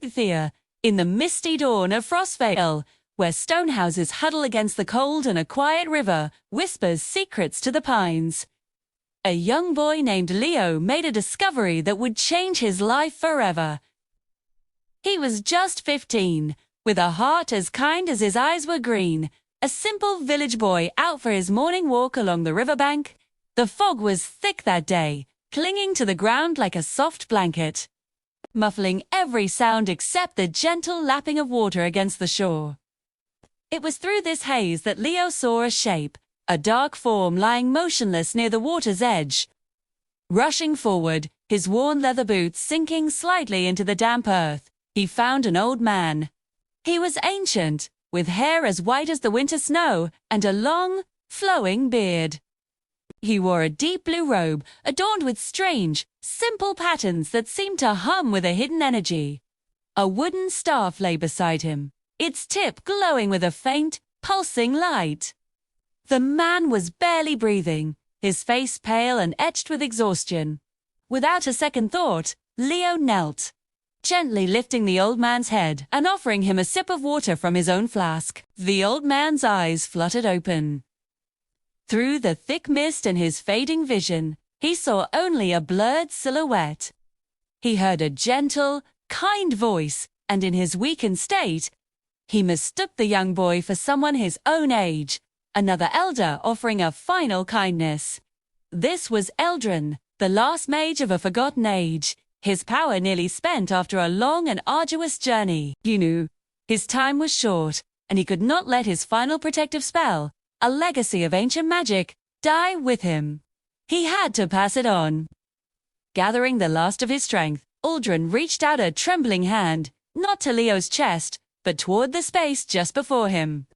Thea, in the misty dawn of Frostvale, where stone houses huddle against the cold and a quiet river whispers secrets to the pines. A young boy named Leo made a discovery that would change his life forever. He was just 15, with a heart as kind as his eyes were green, a simple village boy out for his morning walk along the riverbank. The fog was thick that day, clinging to the ground like a soft blanket, muffling every sound except the gentle lapping of water against the shore. It was through this haze that Leo saw a shape, a dark form lying motionless near the water's edge. Rushing forward, his worn leather boots sinking slightly into the damp earth, he found an old man. He was ancient, with hair as white as the winter snow and a long, flowing beard. He wore a deep blue robe adorned with strange, simple patterns that seemed to hum with a hidden energy. A wooden staff lay beside him, its tip glowing with a faint, pulsing light. The man was barely breathing, his face pale and etched with exhaustion. Without a second thought, Leo knelt, gently lifting the old man's head and offering him a sip of water from his own flask. The old man's eyes fluttered open. Through the thick mist and his fading vision, he saw only a blurred silhouette. He heard a gentle, kind voice, and in his weakened state, he mistook the young boy for someone his own age, another elder offering a final kindness. This was Aldren, the last mage of a forgotten age, his power nearly spent after a long and arduous journey. He knew his time was short, and he could not let his final protective spell, a legacy of ancient magic, die with him. He had to pass it on. Gathering the last of his strength, Aldren reached out a trembling hand, not to Leo's chest, but toward the space just before him.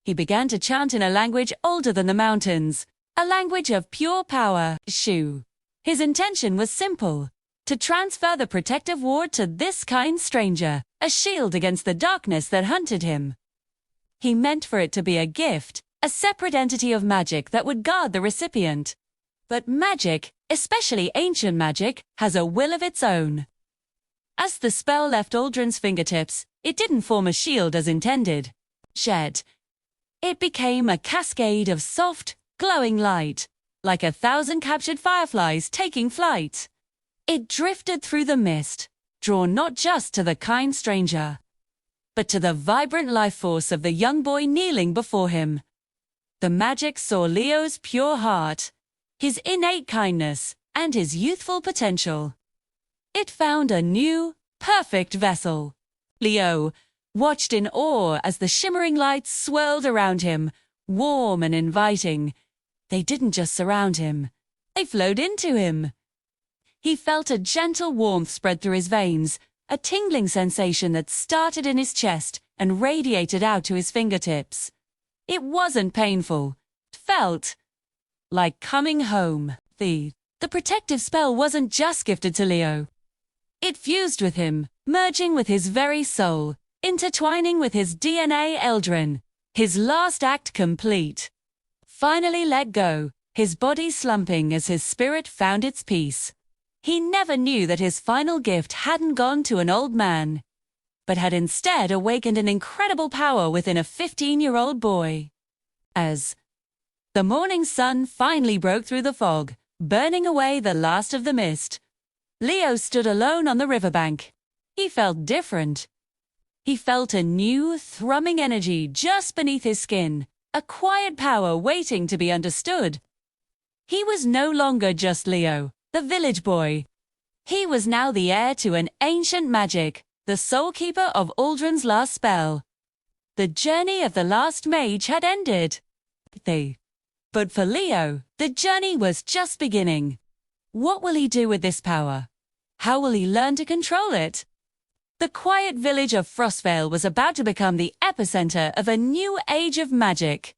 He began to chant in a language older than the mountains, a language of pure power, Shu. His intention was simple, to transfer the protective ward to this kind stranger, a shield against the darkness that hunted him. He meant for it to be a gift, a separate entity of magic that would guard the recipient. But magic, especially ancient magic, has a will of its own. As the spell left Aldren's fingertips, it didn't form a shield as intended. Shed. It became a cascade of soft, glowing light, like 1,000 captured fireflies taking flight. It drifted through the mist, drawn not just to the kind stranger, but to the vibrant life force of the young boy kneeling before him. The magic saw Leo's pure heart, his innate kindness, and his youthful potential. It found a new, perfect vessel. Leo watched in awe as the shimmering lights swirled around him, warm and inviting. They didn't just surround him, they flowed into him. He felt a gentle warmth spread through his veins, a tingling sensation that started in his chest and radiated out to his fingertips. It wasn't painful. It felt like coming home. The protective spell wasn't just gifted to Leo. It fused with him, merging with his very soul, intertwining with his DNA. Aldren, his last act complete. Finally let go, his body slumping as his spirit found its peace. He never knew that his final gift hadn't gone to an old man, but had instead awakened an incredible power within a 15-year-old boy. As the morning sun finally broke through the fog, burning away the last of the mist, Leo stood alone on the riverbank. He felt different. He felt a new, thrumming energy just beneath his skin, a quiet power waiting to be understood. He was no longer just Leo, the village boy. He was now the heir to an ancient magic, the soul keeper of Aldren's last spell. The journey of the last mage had ended. But for Leo, the journey was just beginning. What will he do with this power? How will he learn to control it? The quiet village of Frostvale was about to become the epicenter of a new age of magic.